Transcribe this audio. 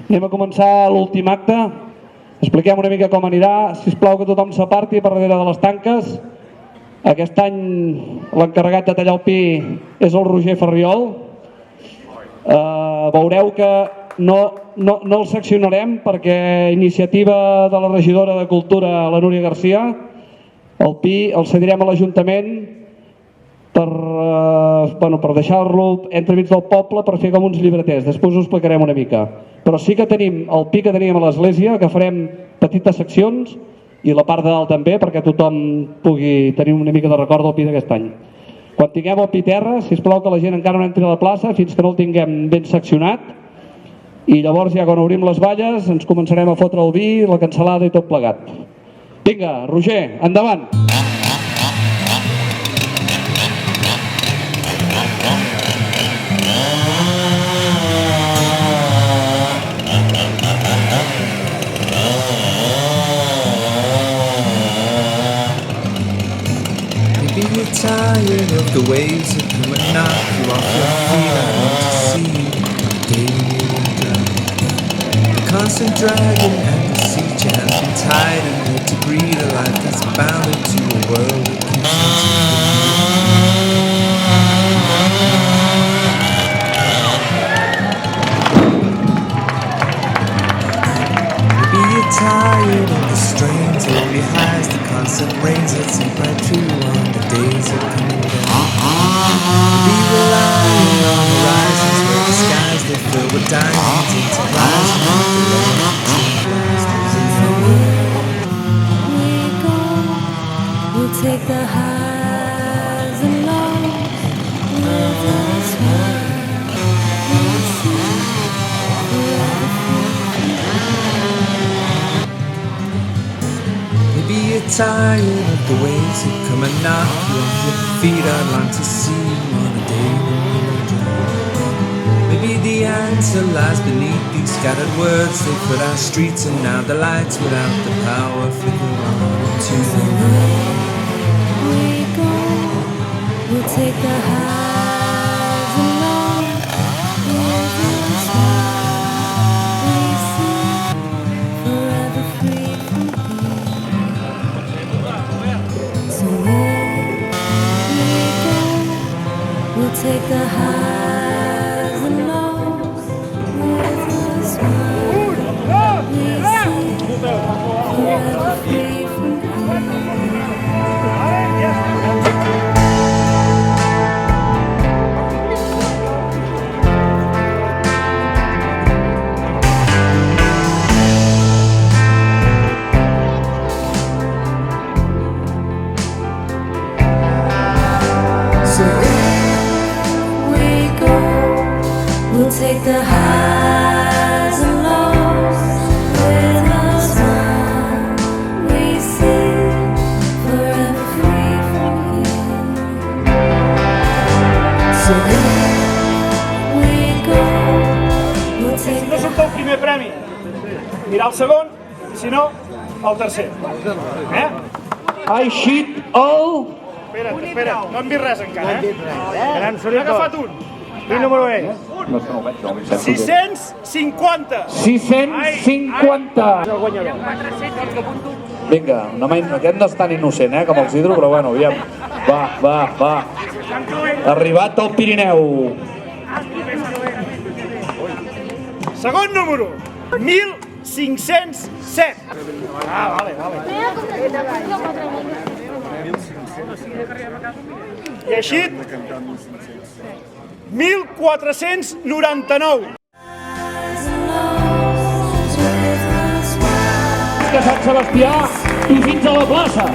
Anem a començar l'últim acte. Expliquem una mica com anirà. Sisplau que tothom s'aparti per darrere de les tanques. Aquest any l'encarregat de tallar el pi és el Roger Ferriol. Veureu que no el seccionarem perquè iniciativa de la regidora de Cultura, la Núria Garcia, el pi el cedirem a l'Ajuntament per deixar-lo entremig del poble per fer com uns llibreters. Després ho explicarem una mica. Però sí que tenim el pi que teníem a l'església, que farem petites seccions, i la part de dalt també, perquè tothom pugui tenir una mica de record del pi d'aquest any. Quan tinguem el pi terra, sisplau que la gent encara no entri a la plaça fins que no el tinguem ben seccionat, i llavors ja quan obrim les valles ens començarem a fotre el vi, la cansalada i tot plegat. Vinga, Roger, endavant! Maybe you're tired of the waves that come and knock you off your feet. I want to see you daily. The constant dragging and the sea jams and tide and hope to breathe a life that's bound into a world that keeps maybe you're tired of the strains, the lonely highs, the constant rains that seep right through on the days that come and go. Be relying on horizons where the skies they fill with diamonds into We'll take the highs and lows with us. We'll see maybe you're tired of the waves that come and knock you off your feet. I'd like to see you on a day when you're maybe the answer lies beneath these scattered words. They put our streets and now the lights without the power flicker on to the we go. We'll take the highs and lows with us. We see forever free from pain. So where we go, we'll take the highs and lows with us. We see forever free from pain. so We go, we'll take the highs and lows with us one. We see forever free from here. so We go, we'll take No surt el primer premi, mirar el segon, i si no, el tercer. Ha eixit el... Espera't, no hem vist res encara, N'ha agafat un. Quin número és? 650. 650. El guanyador. Vinga, aquest no és tan innocent, com el Sidro, però bueno, aviam. Va. Arribat al Pirineu. Segon número, 1507. Vale. I així, 1499. De Sant Sebastià i fins a la plaça.